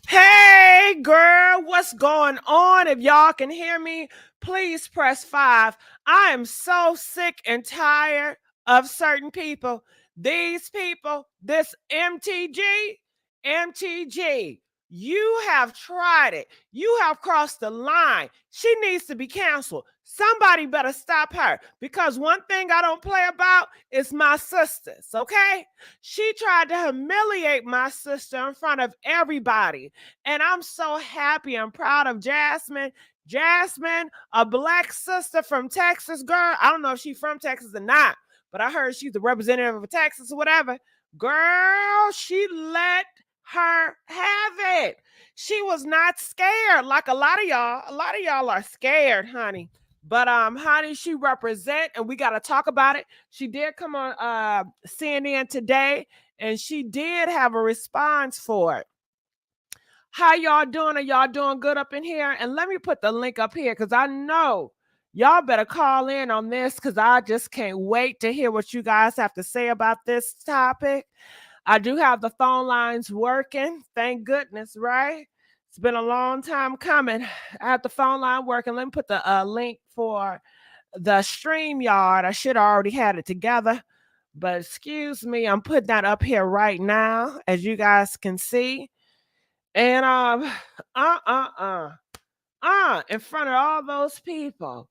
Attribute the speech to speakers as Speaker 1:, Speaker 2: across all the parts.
Speaker 1: Hey, girl, what's going on? If y'all can hear me, please press 5. I am so sick and tired of certain people. These people, this MTG, you have tried it. You have crossed the line. She needs to be canceled. Somebody better stop her, because one thing I don't play about is my sisters, okay? She tried to humiliate my sister in front of everybody. And I'm so happy and proud of Jasmine. Jasmine, a black sister from Texas, girl. I don't know if she's from Texas or not, but I heard she's the representative of Texas or whatever. Girl, she let her have it. She was not scared like a lot of y'all. A lot of y'all are scared, honey. But honey, she represent, and we got to talk about it. She did come on CNN today, and she did have a response for it. How y'all doing? Are y'all doing good up in here? And let me put the link up here, because I know y'all better call in on this, because I just can't wait to hear what you guys have to say about this topic. I do have the phone lines working. Thank goodness, right? It's been a long time coming. I have the phone line working. Let me put the link for the StreamYard. I should have already had it together, but excuse me, I'm putting that up here right now, as you guys can see. And in front of all those people.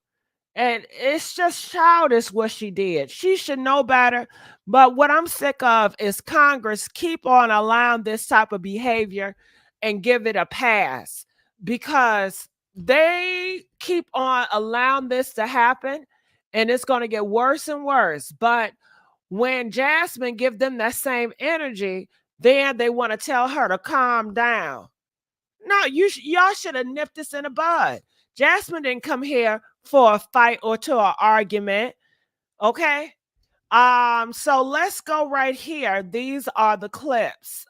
Speaker 1: And it's just childish what she did. She should know better. But what I'm sick of is Congress keep on allowing this type of behavior and give it a pass, because they keep on allowing this to happen, and it's going to get worse and worse. But when Jasmine give them that same energy, then they want to tell her to calm down. No, y'all should have nipped this in the bud. Jasmine didn't come here for a fight or to an argument. Okay. So let's go right here. These are the clips.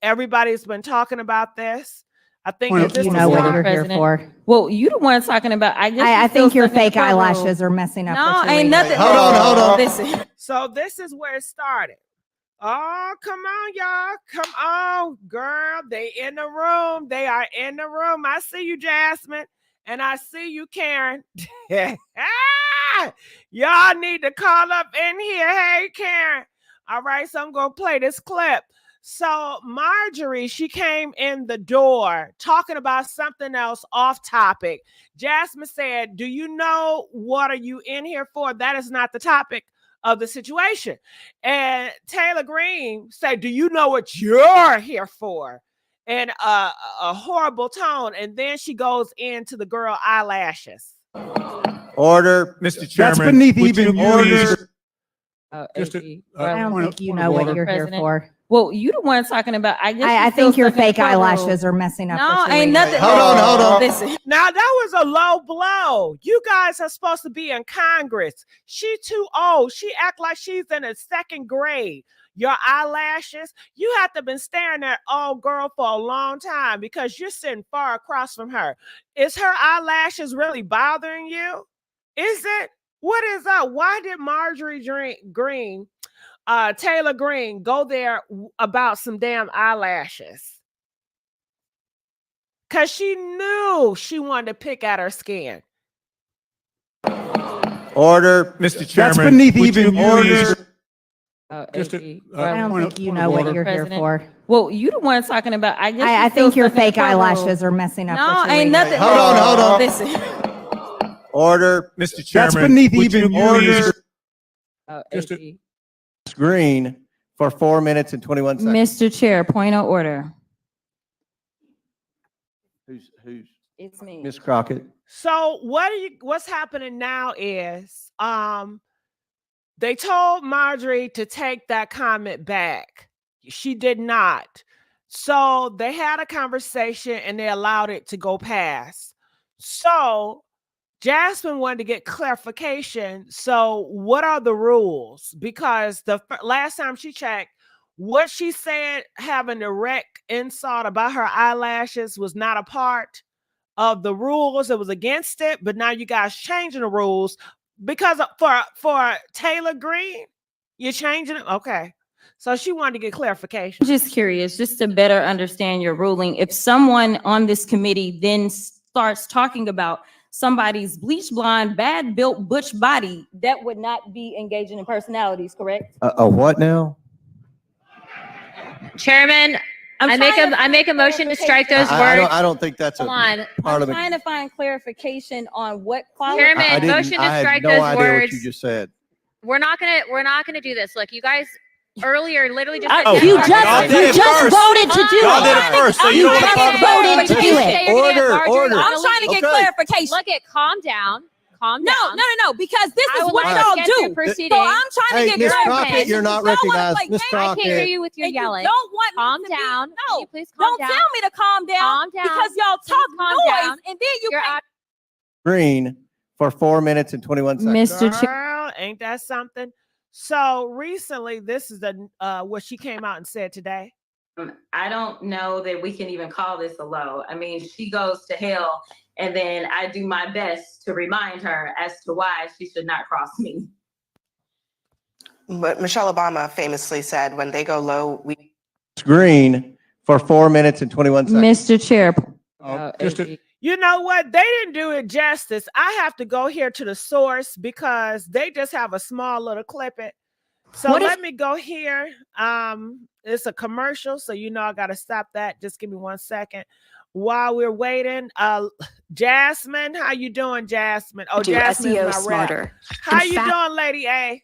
Speaker 1: Everybody's been talking about this. I think
Speaker 2: you know what you're here for.
Speaker 3: Well, you the one talking about.
Speaker 2: I think your fake eyelashes are messing up.
Speaker 3: No, ain't nothing.
Speaker 4: Hold on.
Speaker 3: Listen.
Speaker 1: So this is where it started. Oh, come on, y'all. Come on, girl. They in the room. They are in the room. I see you, Jasmine. And I see you, Karen. Y'all need to call up in here. Hey, Karen. All right, so I'm going to play this clip. So Marjorie, she came in the door talking about something else off topic. Jasmine said, do you know what are you in here for? That is not the topic of the situation. And Taylor Green said, do you know what you're here for? And a horrible tone. And then she goes into the girl eyelashes.
Speaker 4: Order, Mr. Chairman.
Speaker 5: That's beneath even
Speaker 4: order.
Speaker 2: I don't think you know what you're here for.
Speaker 3: Well, you the one talking about.
Speaker 2: I think your fake eyelashes are messing up.
Speaker 3: No, ain't nothing.
Speaker 4: Hold on.
Speaker 3: Listen.
Speaker 1: Now that was a low blow. You guys are supposed to be in Congress. She too old. She act like she's in the second grade. Your eyelashes, you have to been staring at old girl for a long time, because you're sitting far across from her. Is her eyelashes really bothering you? Is it? What is up? Why did Marjorie Green, Taylor Green, go there about some damn eyelashes? Because she knew she wanted to pick at her skin.
Speaker 4: Order, Mr. Chairman.
Speaker 5: That's beneath even order.
Speaker 2: I don't think you know what you're here for.
Speaker 3: Well, you the one talking about.
Speaker 2: I think your fake eyelashes are messing up.
Speaker 3: No, ain't nothing.
Speaker 4: Hold on.
Speaker 3: Listen.
Speaker 4: Order, Mr. Chairman.
Speaker 5: That's beneath even order.
Speaker 4: Green for 4 minutes and 21 seconds.
Speaker 3: Mr. Chair, point of order.
Speaker 4: Who's
Speaker 3: It's me.
Speaker 4: Miss Crockett?
Speaker 1: So what's happening now is they told Marjorie to take that comment back. She did not. So they had a conversation and they allowed it to go past. So Jasmine wanted to get clarification. So what are the rules? Because the last time she checked, what she said, having direct insult about her eyelashes, was not a part of the rules. It was against it. But now you guys changing the rules because for Taylor Green, You're changing it? Okay. So she wanted to get clarification.
Speaker 3: I'm just curious, just to better understand your ruling. If someone on this committee then starts talking about somebody's bleach blonde, bad built butch body, that would not be engaging in personalities, correct?
Speaker 4: A what now?
Speaker 6: Chairman, I make a motion to strike those words.
Speaker 4: I don't think that's
Speaker 6: Hold on.
Speaker 3: I'm trying to find clarification on what
Speaker 6: Chairman,
Speaker 4: I
Speaker 6: motion to strike
Speaker 4: no
Speaker 6: those
Speaker 4: idea what
Speaker 6: words.
Speaker 4: you just said.
Speaker 6: We're not gonna do this. Look, you guys earlier literally just
Speaker 2: You just voted to do
Speaker 5: Y'all did
Speaker 2: it.
Speaker 5: it first, so you don't want to talk about it.
Speaker 2: Voted to do it.
Speaker 4: Order.
Speaker 3: I'm trying to get clarification.
Speaker 6: Look at calm down.
Speaker 3: No, because this
Speaker 6: I
Speaker 3: is
Speaker 6: would
Speaker 3: what
Speaker 6: like
Speaker 3: y'all
Speaker 6: to get
Speaker 3: do.
Speaker 6: through proceeding.
Speaker 3: So I'm trying to
Speaker 4: Hey,
Speaker 3: get
Speaker 4: Miss
Speaker 3: clarification.
Speaker 4: Crockett, you're not
Speaker 3: You don't wanna
Speaker 4: recognized.
Speaker 3: play
Speaker 4: Miss
Speaker 3: games.
Speaker 6: I can't hear
Speaker 4: Crockett.
Speaker 6: you with your
Speaker 3: And you
Speaker 6: yelling.
Speaker 3: don't want me
Speaker 6: Calm
Speaker 3: to be-
Speaker 6: down.
Speaker 3: No,
Speaker 6: Can you please calm
Speaker 3: don't
Speaker 6: down?
Speaker 3: tell me to calm down.
Speaker 6: Calm down.
Speaker 3: Because y'all
Speaker 6: Please
Speaker 3: talk
Speaker 6: calm
Speaker 3: noise
Speaker 6: down.
Speaker 3: and then you
Speaker 6: You're
Speaker 3: can't.
Speaker 6: out.
Speaker 4: Green for 4 minutes and 21 seconds.
Speaker 3: Mr. Chair.
Speaker 1: Girl, ain't that something? So recently, this is the what she came out and said today.
Speaker 3: I don't know that we can even call this a low. I mean, she goes to hell, and then I do my best to remind her as to why she should not cross me.
Speaker 7: But Michelle Obama famously said, when they go low, we.
Speaker 4: Green for 4 minutes and 21 seconds.
Speaker 3: Mr. Chair.
Speaker 1: You know what? They didn't do it justice. I have to go here to the source because they just have a small little clipping. So let me go here. It's a commercial, so you know I got to stop that. Just give me 1 second. While we're waiting, Jasmine, how you doing, Jasmine? Oh, Jasmine is my rep. How you doing, Lady A?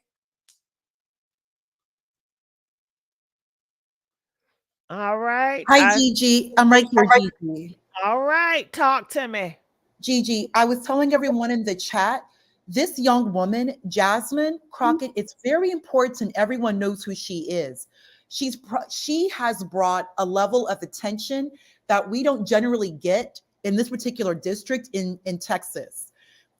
Speaker 1: All right.
Speaker 8: Hi, Gigi. I'm right here, Gigi.
Speaker 1: All right. Talk to me.
Speaker 8: Gigi, I was telling everyone in the chat, this young woman, Jasmine Crockett, it's very important everyone knows who she is. She has brought a level of attention that we don't generally get in this particular district in Texas.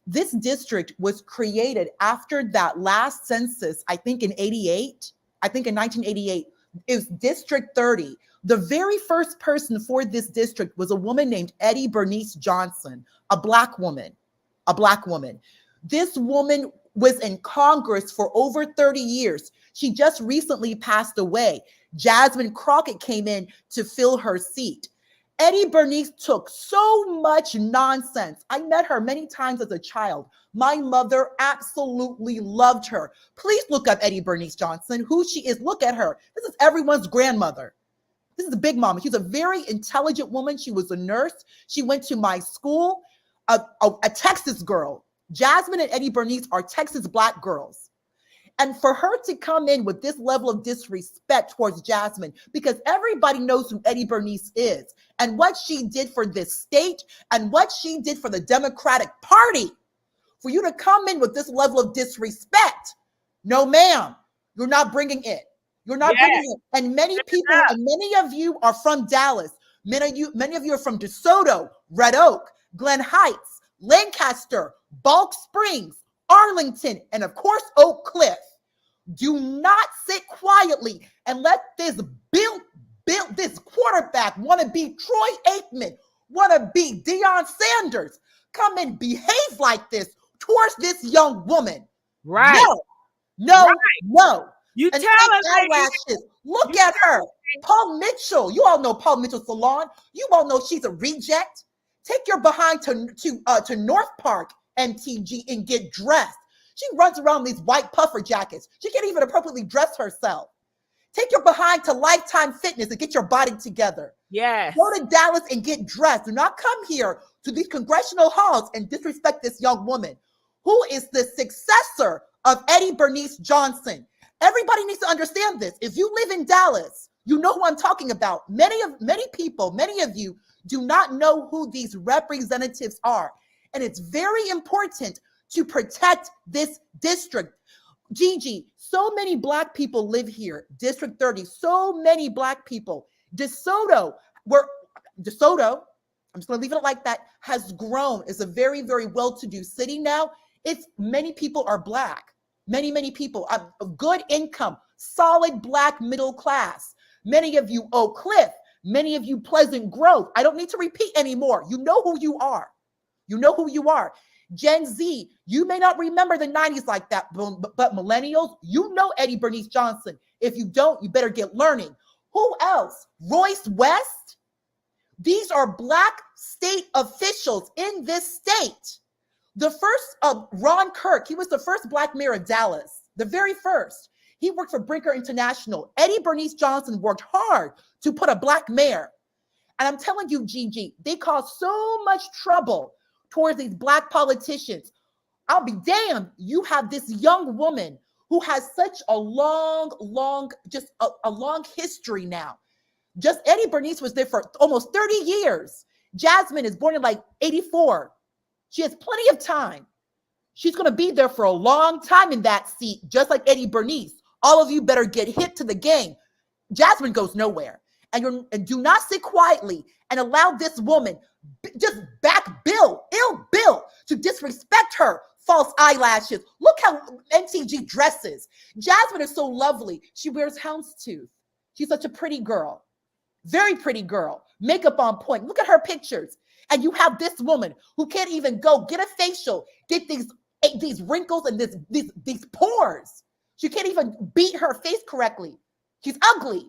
Speaker 8: This district was created after that last census, I think in 1988, it was District 30. The very first person for this district was a woman named Eddie Bernice Johnson, a black woman. This woman was in Congress for over 30 years. She just recently passed away. Jasmine Crockett came in to fill her seat. Eddie Bernice took so much nonsense. I met her many times as a child. My mother absolutely loved her. Please look up Eddie Bernice Johnson, who she is. Look at her. This is everyone's grandmother. This is the big mama. She's a very intelligent woman. She was a nurse. She went to my school, a Texas girl. Jasmine and Eddie Bernice are Texas Black girls. And for her to come in with this level of disrespect towards Jasmine, because everybody knows who Eddie Bernice is and what she did for this state and what she did for the Democratic Party, for you to come in with this level of disrespect, no, ma'am, you're not bringing it. You're not bringing it. And many people, and many of you are from Dallas. Many of you are from DeSoto, Red Oak, Glen Heights, Lancaster, Balk Springs, Arlington, and of course, Oak Cliff. Do not sit quietly and let this this quarterback want to be Troy Aikman, want to be Deion Sanders, come and behave like this towards this young woman.
Speaker 1: Right.
Speaker 8: No.
Speaker 1: You
Speaker 8: and
Speaker 1: tell us,
Speaker 8: eyelashes. Look at her. Paul Mitchell. You all know Paul Mitchell's salon. You all know she's a reject. Take your behind to North Park, MTG, and get dressed. She runs around these white puffer jackets. She can't even appropriately dress herself. Take your behind to Lifetime Fitness and get your body together.
Speaker 1: Yes.
Speaker 8: Go to Dallas and get dressed. Do not come here to these congressional halls and disrespect this young woman who is the successor of Eddie Bernice Johnson. Everybody needs to understand this. If you live in Dallas, you know who I'm talking about. Many of you do not know who these representatives are. And it's very important to protect this district. Gigi, so many Black people live here. District 30, so many Black people. DeSoto, I'm just gonna leave it like that, has grown. It's a very, very well-to-do city now. It's many people are Black. Many people have a good income, solid Black middle class. Many of you Oak Cliff, many of you Pleasant Grove. I don't need to repeat anymore. You know who you are. You know who you are. Gen Z, you may not remember the 90s like that, but millennials, you know Eddie Bernice Johnson. If you don't, you better get learning. Who else? Royce West. These are Black state officials in this state. The first, Ron Kirk, he was the first Black mayor of Dallas, the very first. He worked for Brinker International. Eddie Bernice Johnson worked hard to put a Black mayor. And I'm telling you, Gigi, they caused so much trouble towards these Black politicians. I'll be damned. You have this young woman who has such a long history now. Just Eddie Bernice was there for almost 30 years. Jasmine is born in like 84. She has plenty of time. She's going to be there for a long time in that seat, just like Eddie Bernice. All of you better get hit to the game. Jasmine goes nowhere. And do not sit quietly and allow this woman just ill Bill to disrespect her false eyelashes. Look how MTG dresses. Jasmine is so lovely. She wears houndstooth. She's such a pretty girl. Very pretty girl. Makeup on point. Look at her pictures. And you have this woman who can't even go get a facial, get these wrinkles and these pores. She can't even beat her face correctly. She's ugly.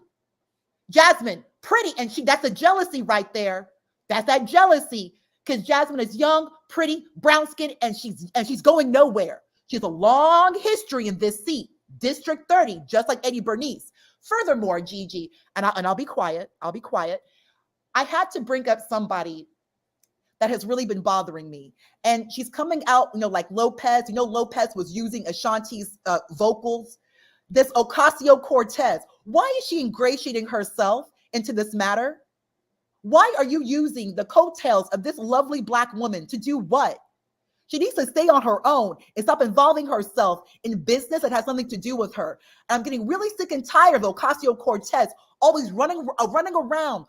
Speaker 8: Jasmine, pretty, and that's a jealousy right there. That's that jealousy, because Jasmine is young, pretty, brown skin, and she's going nowhere. She has a long history in this seat, District 30, just like Eddie Bernice. Furthermore, Gigi, and I'll be quiet. I had to bring up somebody that has really been bothering me, and she's coming out, like Lopez. Lopez was using Ashanti's vocals. This Ocasio-Cortez, why is she ingratiating herself into this matter? Why are you using the coattails of this lovely Black woman to do what? She needs to stay on her own and stop involving herself in business that has nothing to do with her. And I'm getting really sick and tired of Ocasio-Cortez always running around,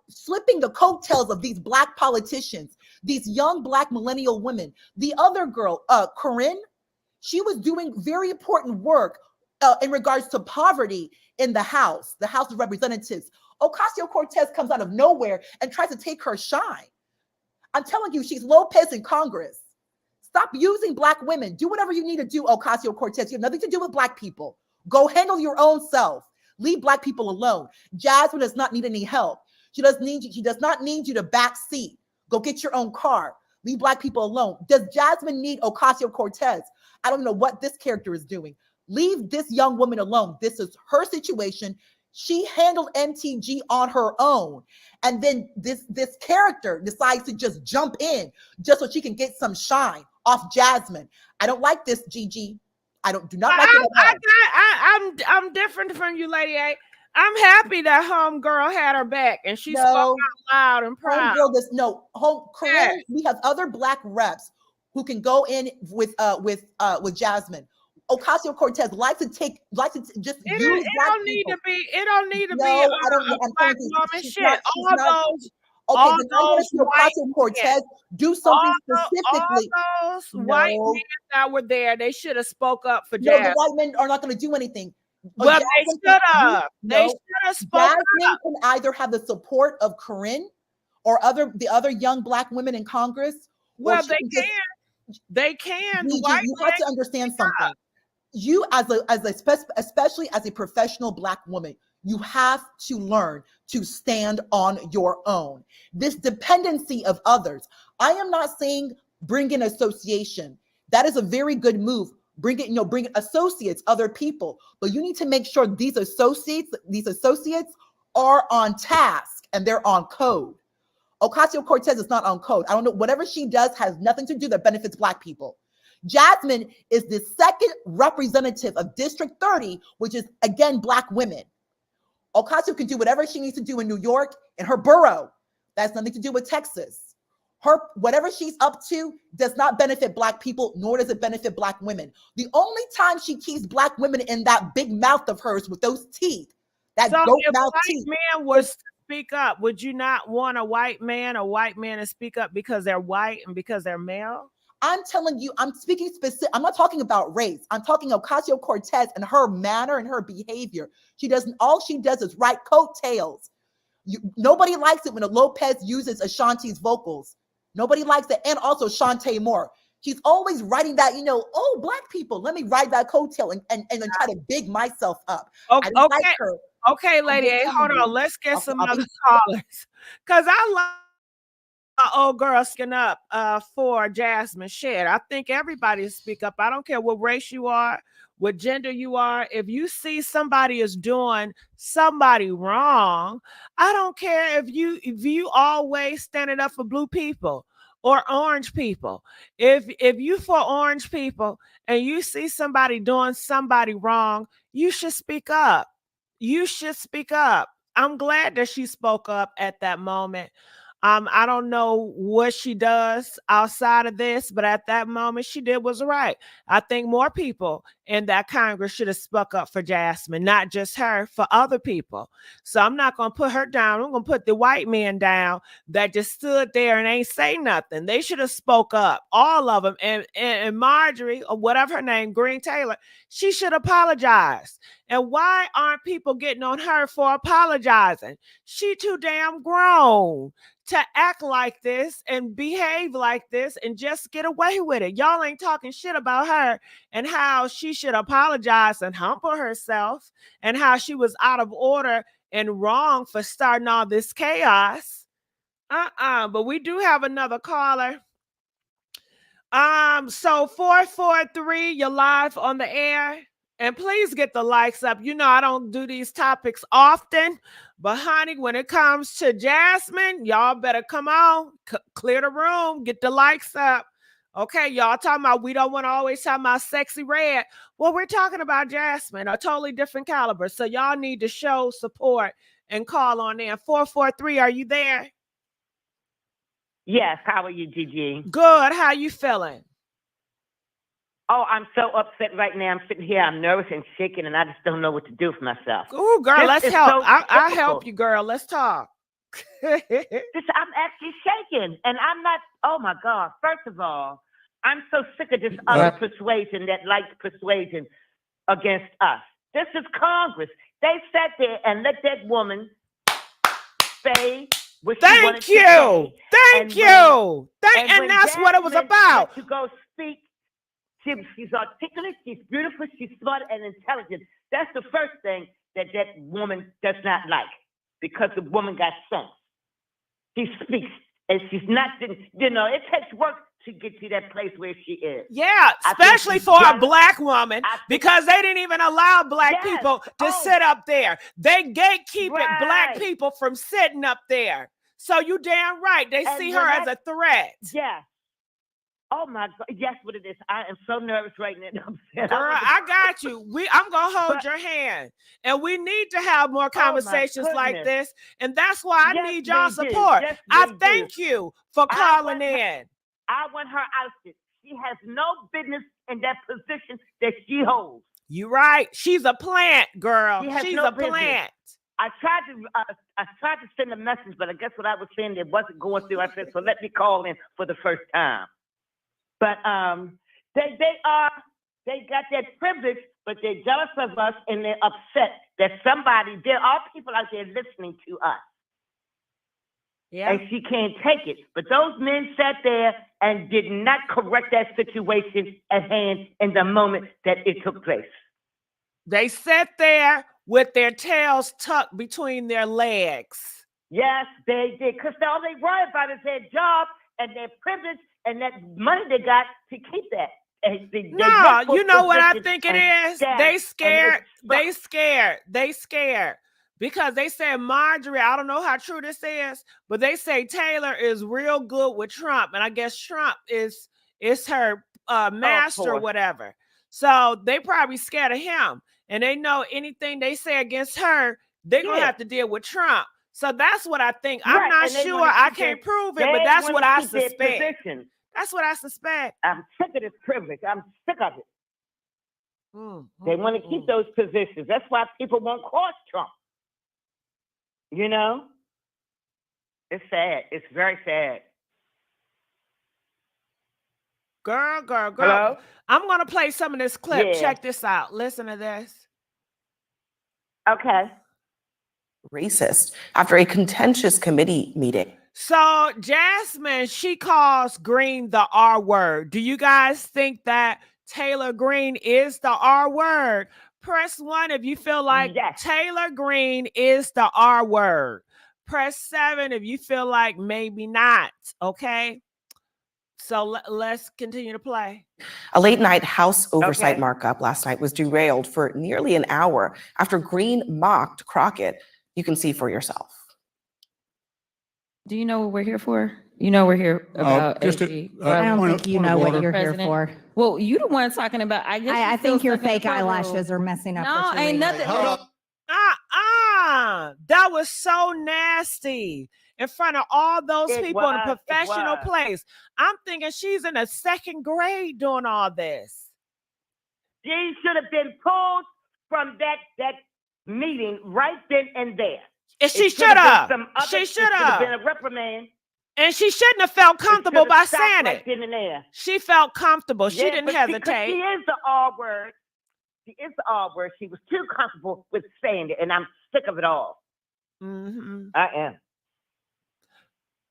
Speaker 8: slipping the coattails of these Black politicians, these young Black millennial women. The other girl, Corinne, she was doing very important work in regards to poverty in the House of Representatives. Ocasio-Cortez comes out of nowhere and tries to take her shine. I'm telling you, she's Lopez in Congress. Stop using Black women. Do whatever you need to do, Ocasio-Cortez. You have nothing to do with Black people. Go handle your own self. Leave Black people alone. Jasmine does not need any help. She does not need you to back seat. Go get your own car. Leave Black people alone. Does Jasmine need Ocasio-Cortez? I don't know what this character is doing. Leave this young woman alone. This is her situation. She handled MTG on her own. And then this character decides to just jump in just so she can get some shine off Jasmine. I don't like this, Gigi. Do not like it.
Speaker 1: I'm different from you, Lady A. I'm happy that homegirl had her back and she spoke out loud and proud.
Speaker 8: Corinne, we have other Black reps who can go in with Jasmine. Ocasio-Cortez likes to just use Black people.
Speaker 1: It don't need to be a Black woman shit. All those
Speaker 8: Ocasio-Cortez do something specifically.
Speaker 1: All those white men that were there, they should have spoke up for Jasmine.
Speaker 8: The white men are not going to do anything.
Speaker 1: But they should have. They should have spoken up.
Speaker 8: Jasmine can either have the support of Corinne or the other young Black women in Congress.
Speaker 1: Well, they can.
Speaker 8: You have to understand something. You especially as a professional Black woman, you have to learn to stand on your own. This dependency of others. I am not saying bring in association. That is a very good move. Bring in associates, other people. But you need to make sure these associates are on task and they're on code. Ocasio-Cortez is not on code. I don't know. Whatever she does has nothing to do that benefits Black people. Jasmine is the second representative of District 30, which is, again, Black women. Ocasio can do whatever she needs to do in New York, in her borough. That's nothing to do with Texas. Whatever she's up to does not benefit Black people, nor does it benefit Black women. The only time she keeps Black women in that big mouth of hers with those teeth, that goat mouth teeth.
Speaker 1: If a white man was to speak up, would you not want a white man to speak up because they're white and because they're male?
Speaker 8: I'm telling you, I'm speaking specific. I'm not talking about race. I'm talking Ocasio-Cortez and her manner and her behavior. All she does is write coattails. Nobody likes it when a Lopez uses Ashanti's vocals. Nobody likes it. And also Shantae Moore. She's always writing that, oh, Black people, let me ride that coattail and try to big myself up. I
Speaker 1: Okay,
Speaker 8: don't like her.
Speaker 1: okay, Lady A, hold on. Let's get some other callers. Because I love old girl skin up for Jasmine. Shit, I think everybody speak up. I don't care what race you are, what gender you are. If you see somebody is doing somebody wrong, I don't care if you always standing up for blue people or orange people. If you for orange people and you see somebody doing somebody wrong, you should speak up. You should speak up. I'm glad that she spoke up at that moment. I don't know what she does outside of this, but at that moment, she did was right. I think more people in that Congress should have spoke up for Jasmine, not just her, for other people. So I'm not going to put her down. I'm going to put the white men down that just stood there and ain't say nothing. They should have spoke up, all of them. And Marjorie, or whatever her name, Green Taylor, she should apologize. And why aren't people getting on her for apologizing? She too damn grown to act like this and behave like this and just get away with it. Y'all ain't talking shit about her and how she should apologize and humble herself and how she was out of order and wrong for starting all this chaos. But we do have another caller. So 443, you're live on the air. And please get the likes up. You know, I don't do these topics often, but honey, when it comes to Jasmine, y'all better come on, clear the room, get the likes up. Okay, y'all talking about we don't want to always talk about sexy red. Well, we're talking about Jasmine, a totally different caliber. So y'all need to show support and call on in. 443, are you there?
Speaker 9: Yes, how are you, Gigi?
Speaker 1: Good, how you feeling?
Speaker 9: Oh, I'm so upset right now. I'm sitting here, I'm nervous and shaking, and I just don't know what to do for myself.
Speaker 1: Oh, girl, let's help. I'll help you, girl. Let's talk.
Speaker 9: I'm actually shaking, and I'm not, oh my God. First of all, I'm so sick of this other persuasion that likes persuasion against us. This is Congress. They sat there and let that woman say what she wanted to say.
Speaker 1: Thank you. And that's what it was about.
Speaker 9: To go speak. She's articulate, she's beautiful, she's smart and intelligent. That's the first thing that woman does not like, because the woman got sense. She speaks, and she's not, it takes work to get to that place where she is.
Speaker 1: Yeah, especially for a Black woman, because they didn't even allow Black people to sit up there. They gatekeep Black people from sitting up there. So you damn right. They see her as a threat.
Speaker 9: Yeah. Oh my God! Yes, what it is. I am so nervous right now.
Speaker 1: Girl, I got you. I'm gonna hold your hand, and we need to have more conversations like this. And that's why I need y'all support.
Speaker 9: Yes,
Speaker 1: I thank you for calling in.
Speaker 9: I want her ousted. She has no business in that position that she holds.
Speaker 1: You're right. She's a plant, girl. She's a plant.
Speaker 9: I tried to send a message, but I guess what I was saying, it wasn't going through. I said, so let me call in for the first time. But they got that privilege, but they're jealous of us and they're upset that there are people out there listening to us. Yeah. And she can't take it. But those men sat there and did not correct that situation at hand in the moment that it took place.
Speaker 1: They sat there with their tails tucked between their legs.
Speaker 9: Yes, they did. Because all they worry about is their job and their privilege and that money they got to keep that.
Speaker 1: No, you know what I think it is? They scared. Because they said Marjorie, I don't know how true this is, but they say Taylor is real good with Trump. And I guess Trump is her master or whatever. So they probably scared of him. And they know anything they say against her, they're going to have to deal with Trump. So that's what I think. I'm not sure. I can't prove it, but that's what I suspect. That's what I suspect.
Speaker 9: I'm sick of this privilege. I'm sick of it. They want to keep those positions. That's why people won't cross Trump. You know? It's sad. It's very sad.
Speaker 1: Girl.
Speaker 9: Hello?
Speaker 1: I'm going to play some of this clip. Yeah. Check this out. Listen to this.
Speaker 9: Okay.
Speaker 7: Racist after a contentious committee meeting.
Speaker 1: So Jasmine, she calls Green the R word. Do you guys think that Taylor Green is the R word? Press 1 if you feel like
Speaker 9: Yes.
Speaker 1: Taylor Green is the R word. Press 7 if you feel like maybe not. Okay. So let's continue to play.
Speaker 7: A late night House oversight
Speaker 9: Okay.
Speaker 7: markup last night was derailed for nearly an hour after Green mocked Crockett. You can see for yourself.
Speaker 3: Do you know what we're here for? You know we're here about
Speaker 2: just
Speaker 3: AG.
Speaker 2: I
Speaker 3: Well,
Speaker 2: don't
Speaker 3: I
Speaker 2: think you know what you're here
Speaker 3: President.
Speaker 2: for.
Speaker 3: Well, you the one talking about, I guess.
Speaker 2: I
Speaker 3: you still
Speaker 2: think your
Speaker 3: stuck in the
Speaker 2: fake eyelashes
Speaker 3: courtroom.
Speaker 2: are messing up.
Speaker 3: No,
Speaker 2: what you're
Speaker 3: ain't
Speaker 2: reading.
Speaker 3: nothing.
Speaker 4: Hold on.
Speaker 1: That was so nasty in front of all those
Speaker 9: It
Speaker 1: people in a
Speaker 9: was, it
Speaker 1: professional
Speaker 9: was.
Speaker 1: place. I'm thinking she's in the 2nd grade doing all this.
Speaker 9: She should have been pulled from that meeting right then and there.
Speaker 1: And she
Speaker 9: It
Speaker 1: should have.
Speaker 9: been some other-
Speaker 1: She
Speaker 9: it
Speaker 1: should
Speaker 9: have been
Speaker 1: have.
Speaker 9: a reprimand.
Speaker 1: And she shouldn't have felt comfortable by saying
Speaker 9: right
Speaker 1: it.
Speaker 9: then and there.
Speaker 1: She felt comfortable. She
Speaker 9: Yeah,
Speaker 1: didn't
Speaker 9: but
Speaker 1: hesitate.
Speaker 9: She is the R word. She is the R word. She was too comfortable with saying it, and I'm sick of it all.
Speaker 1: Mhm.
Speaker 9: I am.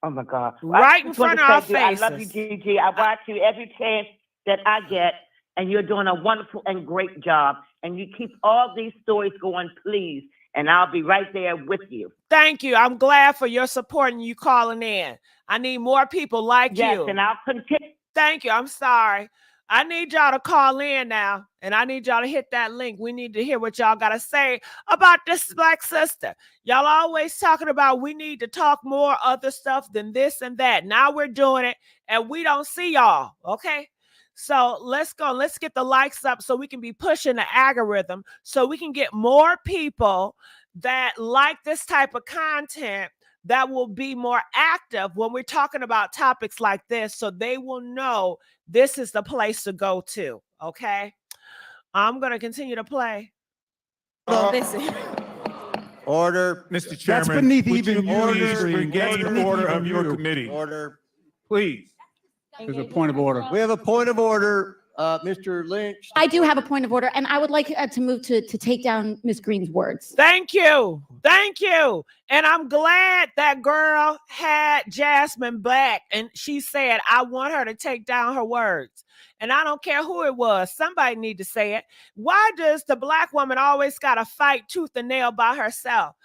Speaker 9: Oh my God!
Speaker 1: Right
Speaker 9: I
Speaker 1: in
Speaker 9: just want
Speaker 1: front
Speaker 9: to
Speaker 1: of our
Speaker 9: say to you, I love you,
Speaker 1: faces.
Speaker 9: Gigi. I watch you every chance that I get, and you're doing a wonderful and great job. And you keep all these stories going, please. And I'll be right there with you.
Speaker 1: Thank you. I'm glad for your support and you calling in. I need more people like
Speaker 9: Yes,
Speaker 1: you.
Speaker 9: and I'll continue.
Speaker 1: Thank you. I'm sorry. I need y'all to call in now, and I need y'all to hit that link. We need to hear what y'all got to say about this black sister. Y'all always talking about we need to talk more other stuff than this and that. Now we're doing it, and we don't see y'all, okay? So let's go. Let's get the likes up so we can be pushing the algorithm so we can get more people that like this type of content that will be more active when we're talking about topics like this, so they will know this is the place to go to, okay? I'm going to continue to play.
Speaker 3: Listen.
Speaker 4: Order.
Speaker 5: Mr.
Speaker 10: That's
Speaker 5: Chairman,
Speaker 10: beneath
Speaker 5: would
Speaker 10: even
Speaker 5: you
Speaker 10: you,
Speaker 5: please
Speaker 10: Mr. Green. That's
Speaker 5: regain
Speaker 10: beneath
Speaker 5: order
Speaker 10: even
Speaker 5: of your
Speaker 10: you.
Speaker 5: committee?
Speaker 4: Order.
Speaker 5: Please.
Speaker 2: There's a point of order.
Speaker 4: We have a point of order. Mr. Lynch.
Speaker 2: I do have a point of order, and I would like to move to take down Ms. Green's words.
Speaker 1: Thank you. Thank you. And I'm glad that girl had Jasmine back, and she said, I want her to take down her words. And I don't care who it was. Somebody need to say it. Why does the black woman always got to fight tooth and nail by herself?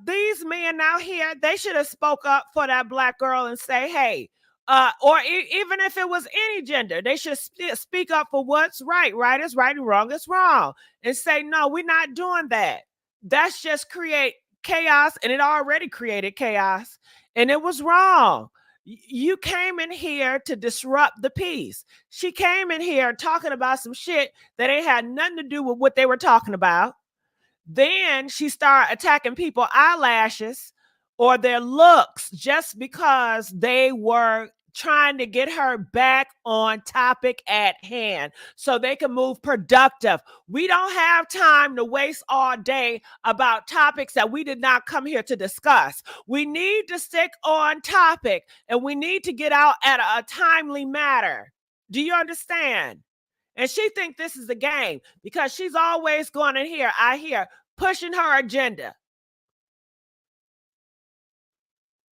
Speaker 1: These men out here, they should have spoke up for that black girl and say, hey, or even if it was any gender, they should speak up for what's right. Right is right and wrong is wrong. And say, no, we're not doing that. That's just create chaos, and it already created chaos, and it was wrong. You came in here to disrupt the peace. She came in here talking about some shit that ain't had nothing to do with what they were talking about. Then she started attacking people's eyelashes or their looks just because they were trying to get her back on topic at hand so they can move productive. We don't have time to waste all day about topics that we did not come here to discuss. We need to stick on topic, and we need to get out at a timely manner. Do you understand? And she think this is a game because she's always going in here, I hear, pushing her agenda.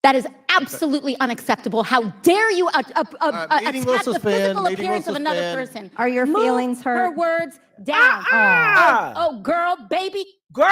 Speaker 2: That is absolutely unacceptable. How dare you attack the physical appearance of another person? Are your feelings hurt? Her words down. Oh, girl, baby.
Speaker 1: Girl,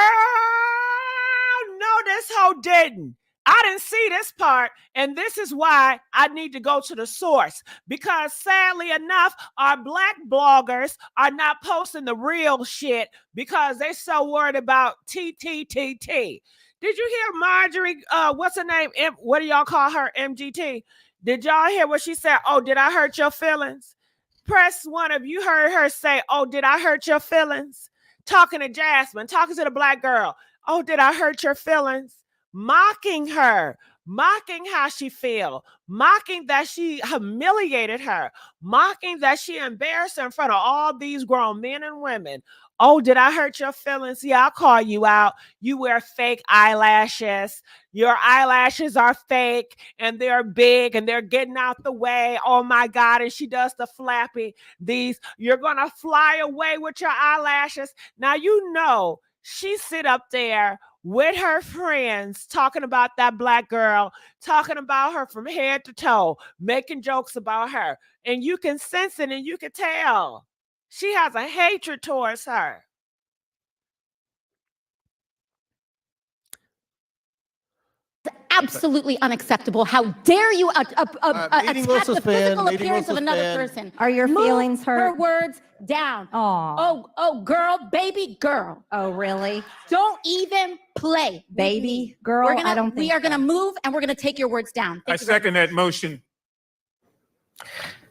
Speaker 1: no, this hoe didn't. I didn't see this part, and this is why I need to go to the source, because sadly enough, our black bloggers are not posting the real shit because they're so worried about TTTT. Did you hear Marjorie, what's her name? What do y'all call her? MGT. Did y'all hear what she said? Oh, did I hurt your feelings? Press 1 if you heard her say, oh, did I hurt your feelings? Talking to Jasmine, talking to the black girl. Oh, did I hurt your feelings? Mocking her, mocking how she feel, mocking that she humiliated her, mocking that she embarrassed her in front of all these grown men and women. Oh, did I hurt your feelings? Yeah, I'll call you out. You wear fake eyelashes. Your eyelashes are fake and they're big and they're getting out the way. Oh my God. And she does the flappy. You're going to fly away with your eyelashes. Now, you know, she sit up there with her friends, talking about that black girl, talking about her from head to toe, making jokes about her. And you can sense it and you can tell. She has a hatred towards her.
Speaker 2: Absolutely unacceptable. How dare you attack the physical appearance of another person? Are your feelings hurt? Her words down. Oh, girl, baby girl. Oh, really? Don't even play, baby girl. We are gonna move and we're gonna take your words down.
Speaker 5: I second that motion.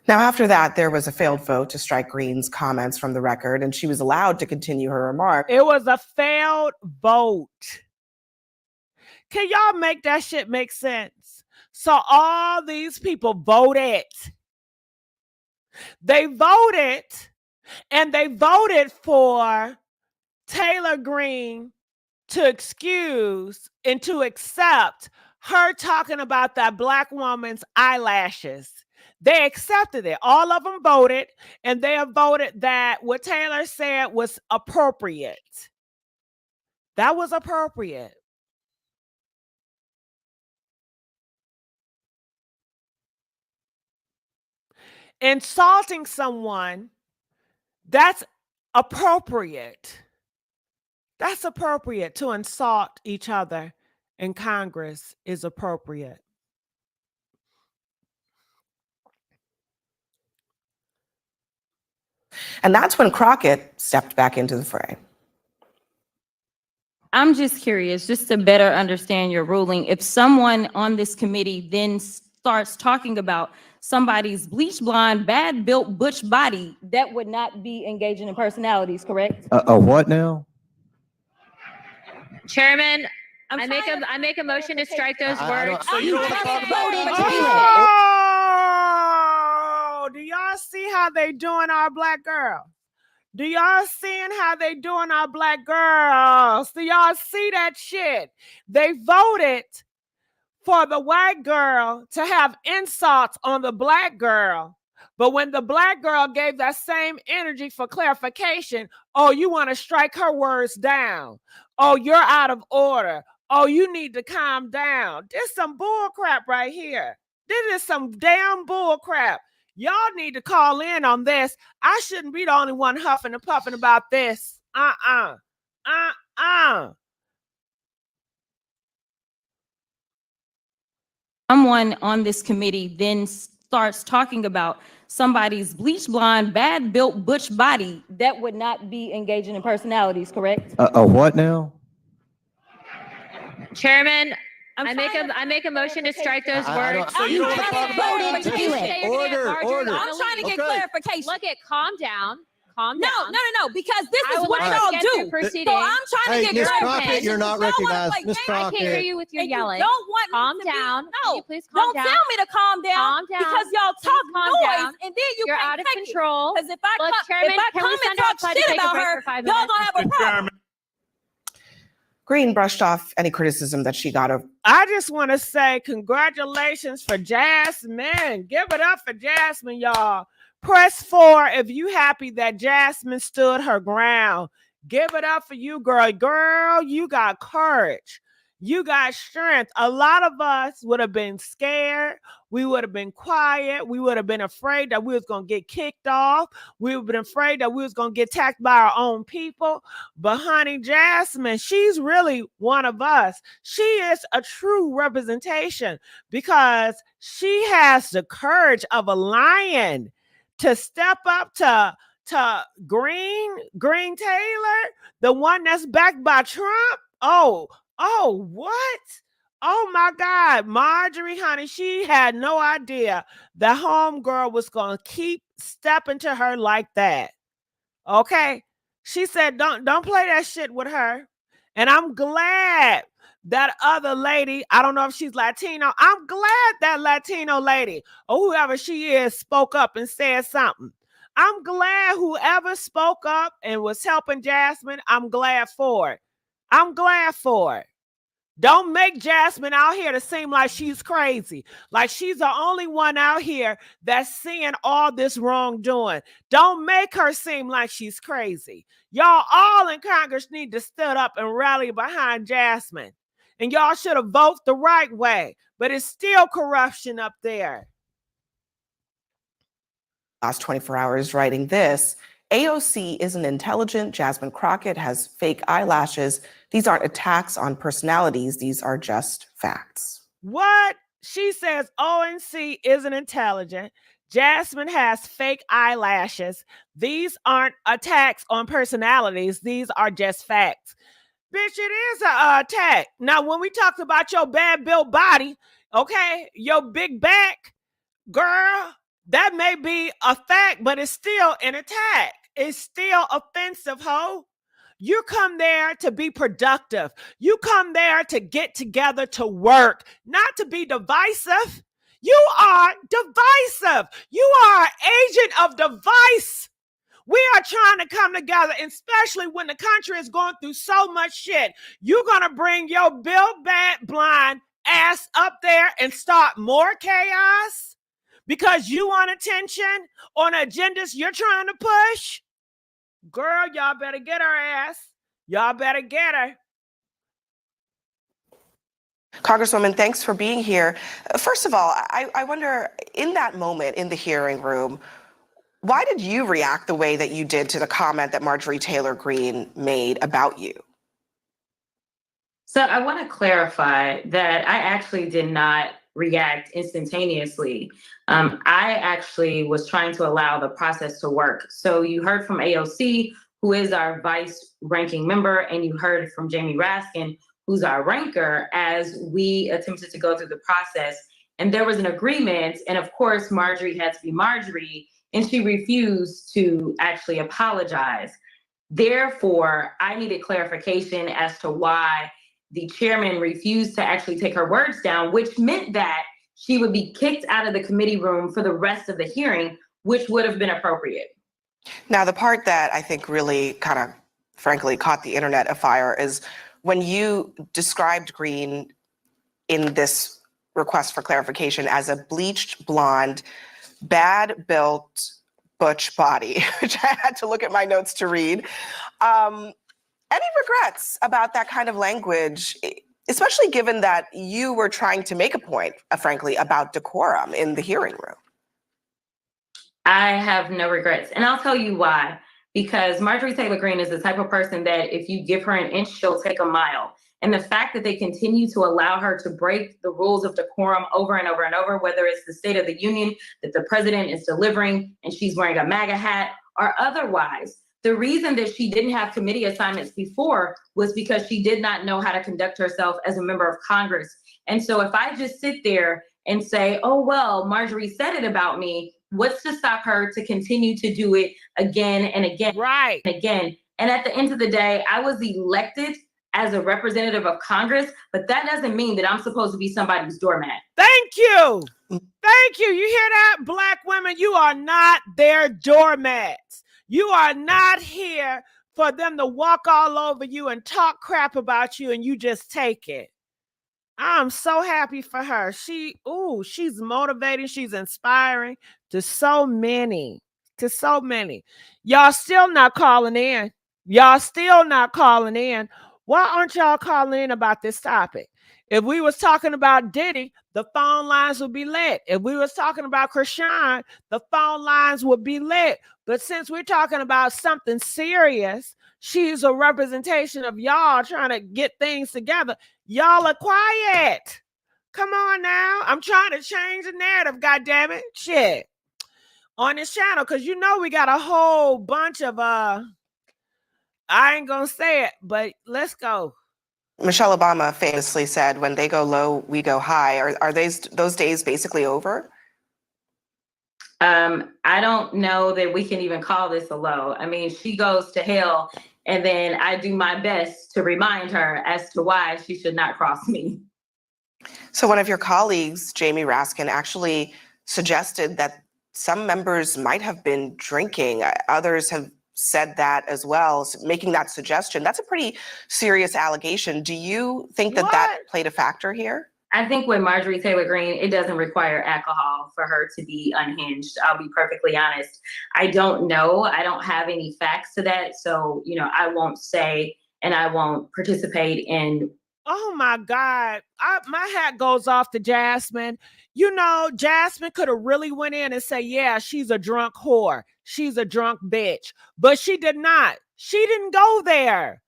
Speaker 7: Now, after that, there was a failed vote to strike Green's comments from the record, and she was allowed to continue her remark.
Speaker 1: It was a failed vote. Can y'all make that shit make sense? So all these people voted. They voted, and they voted for Taylor Greene to excuse and to accept her talking about that black woman's eyelashes. They accepted it. All of them voted, and they have voted that what Taylor said was appropriate. That was appropriate. Insulting someone, that's appropriate. That's appropriate. To insult each other in Congress is appropriate.
Speaker 7: And that's when Crockett stepped back into the fray.
Speaker 3: I'm just curious, just to better understand your ruling, if someone on this committee then starts talking about somebody's bleach blonde, bad built butch body, that would not be engaging in personalities, correct?
Speaker 4: What now?
Speaker 6: Chairman, I make a motion to strike those words.
Speaker 1: Oh, do y'all see how they doing our black girl? Do y'all seeing how they doing our black girls? Do y'all see that shit? They voted for the white girl to have insults on the black girl. But when the black girl gave that same energy for clarification, oh, you want to strike her words down. Oh, you're out of order. Oh, you need to calm down. This is some bull crap right here. This is some damn bull crap. Y'all need to call in on this. I shouldn't be the only one huffing and puffing about this.
Speaker 3: Someone on this committee then starts talking about somebody's bleach blonde, bad built butch body, that would not be engaging in personalities, correct?
Speaker 4: What now?
Speaker 6: Chairman, I make a motion to strike those words.
Speaker 2: Order. I'm trying to get clarification.
Speaker 6: Look at, calm down.
Speaker 2: No, because this is what y'all do. So I'm trying to get clarification.
Speaker 4: You're not recognized. Miss
Speaker 6: I
Speaker 4: Crockett.
Speaker 6: can't hear you with your yelling.
Speaker 2: Don't want
Speaker 6: calm down. Can you please calm down?
Speaker 2: Don't tell me to calm down.
Speaker 6: Calm down.
Speaker 2: Because y'all talk noise, and then
Speaker 6: You're out of control.
Speaker 2: Because if I
Speaker 6: Look, Chairman,
Speaker 2: come and talk shit about her, y'all gonna have a problem.
Speaker 7: Green brushed off any criticism that she got of.
Speaker 1: I just want to say congratulations for Jasmine. Give it up for Jasmine, y'all. Press 4 if you happy that Jasmine stood her ground. Give it up for you, girl. Girl, you got courage. You got strength. A lot of us would have been scared. We would have been quiet. We would have been afraid that we was going to get kicked off. We would have been afraid that we was going to get attacked by our own people. But honey, Jasmine, she's really one of us. She is a true representation because she has the courage of a lion to step up to Green Taylor, the one that's backed by Trump. Oh, what? Oh my God. Marjorie, honey, she had no idea the homegirl was going to keep stepping to her like that. Okay? She said, don't play that shit with her. And I'm glad that other lady, I don't know if she's Latino, I'm glad that Latino lady or whoever she is spoke up and said something. I'm glad whoever spoke up and was helping Jasmine, I'm glad for it. I'm glad for it. Don't make Jasmine out here to seem like she's crazy, like she's the only one out here that's seeing all this wrongdoing. Don't make her seem like she's crazy. Y'all all in Congress need to stand up and rally behind Jasmine. And y'all should have voted the right way, but it's still corruption up there.
Speaker 7: Last 24 hours writing this. AOC isn't intelligent. Jasmine Crockett has fake eyelashes. These aren't attacks on personalities. These are just facts.
Speaker 1: What? She says ONC isn't intelligent. Jasmine has fake eyelashes. These aren't attacks on personalities. These are just facts. Bitch, it is an attack. Now, when we talked about your bad built body, okay, your big back, girl, that may be a fact, but it's still an attack. It's still offensive, ho. You come there to be productive. You come there to get together to work, not to be divisive. You are divisive. You are an agent of device. We are trying to come together, especially when the country is going through so much shit. You're going to bring your built bad blind ass up there and start more chaos because you want attention on agendas you're trying to push? Girl, y'all better get her ass. Y'all better get her.
Speaker 7: Congresswoman, thanks for being here. First of all, I wonder, in that moment in the hearing room, why did you react the way that you did to the comment that Marjorie Taylor Greene made about you?
Speaker 3: So I want to clarify that I actually did not react instantaneously. I actually was trying to allow the process to work. So you heard from AOC, who is our vice ranking member, and you heard from Jamie Raskin, who's our ranker, as we attempted to go through the process. And there was an agreement. And of course, Marjorie had to be Marjorie, and she refused to actually apologize. Therefore, I needed clarification as to why the chairman refused to actually take her words down, which meant that she would be kicked out of the committee room for the rest of the hearing, which would have been appropriate.
Speaker 7: Now, the part that I think really kind of, frankly, caught the internet afire is when you described Greene in this request for clarification as a bleached blonde, bad built butch body, which I had to look at my notes to read. Any regrets about that kind of language, especially given that you were trying to make a point, frankly, about decorum in the hearing room?
Speaker 3: I have no regrets, and I'll tell you why. Because Marjorie Taylor Greene is the type of person that if you give her an inch, she'll take a mile. And the fact that they continue to allow her to break the rules of decorum over and over and over, whether it's the State of the Union that the president is delivering and she's wearing a MAGA hat or otherwise, the reason that she didn't have committee assignments before was because she did not know how to conduct herself as a member of Congress. And so if I just sit there and say, oh, well, Marjorie said it about me, what's to stop her to continue to do it again and again and again? And at the end of the day, I was elected as a representative of Congress, but that doesn't mean that I'm supposed to be somebody's doormat.
Speaker 1: Thank you. Thank you. You hear that, Black women? You are not their doormats. You are not here for them to walk all over you and talk crap about you and you just take it. I'm so happy for her. She's motivating. She's inspiring to so many. Y'all still not calling in. Why aren't y'all calling in about this topic? If we was talking about Diddy, the phone lines would be lit. If we was talking about Krishan, the phone lines would be lit. But since we're talking about something serious, she's a representation of y'all trying to get things together. Y'all are quiet. Come on now. I'm trying to change the narrative, goddammit. Shit. On this channel, because you know we got a whole bunch of I ain't gonna say it, but let's go.
Speaker 7: Michelle Obama famously said, when they go low, we go high. Are those days basically over?
Speaker 3: I don't know that we can even call this a low. I mean, she goes to hell, and then I do my best to remind her as to why she should not cross me.
Speaker 7: So one of your colleagues, Jamie Raskin, actually suggested that some members might have been drinking. Others have said that as well, making that suggestion. That's a pretty serious allegation. Do you think that that played a factor here?
Speaker 3: I think with Marjorie Taylor Greene, it doesn't require alcohol for her to be unhinged. I'll be perfectly honest. I don't know. I don't have any facts to that. So, you know, I won't say and I won't participate in.
Speaker 1: Oh my God. My hat goes off to Jasmine. You know, Jasmine could have really went in and said, yeah, she's a drunk whore. She's a drunk bitch. But she did not. She didn't go there.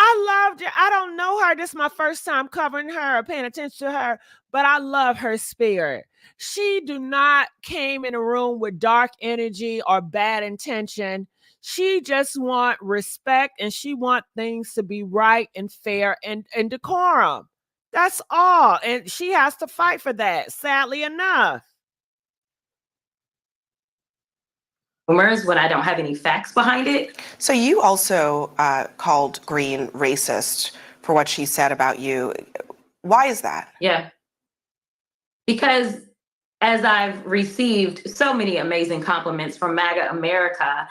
Speaker 1: I loved it. I don't know her. This is my first time covering her or paying attention to her, but I love her spirit. She do not came in a room with dark energy or bad intention. She just want respect and she want things to be right and fair and decorum. That's all. And she has to fight for that, sadly enough.
Speaker 3: Rumors when I don't have any facts behind it.
Speaker 7: So you also called Greene racist for what she said about you. Why is that?
Speaker 3: Yeah. Because as I've received so many amazing compliments from MAGA America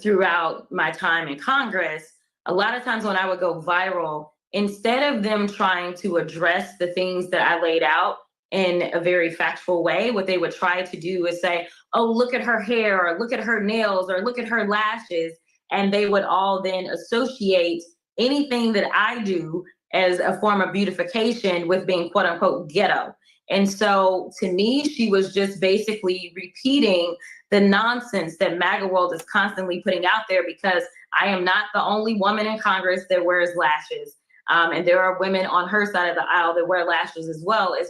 Speaker 3: throughout my time in Congress, a lot of times when I would go viral, instead of them trying to address the things that I laid out in a very factual way, what they would try to do is say, oh, look at her hair, or look at her nails, or look at her lashes. And they would all then associate anything that I do as a form of beautification with being quote unquote ghetto. And so to me, she was just basically repeating the nonsense that MAGA world is constantly putting out there, because I am not the only woman in Congress that wears lashes. And there are women on her side of the aisle that wear lashes as well as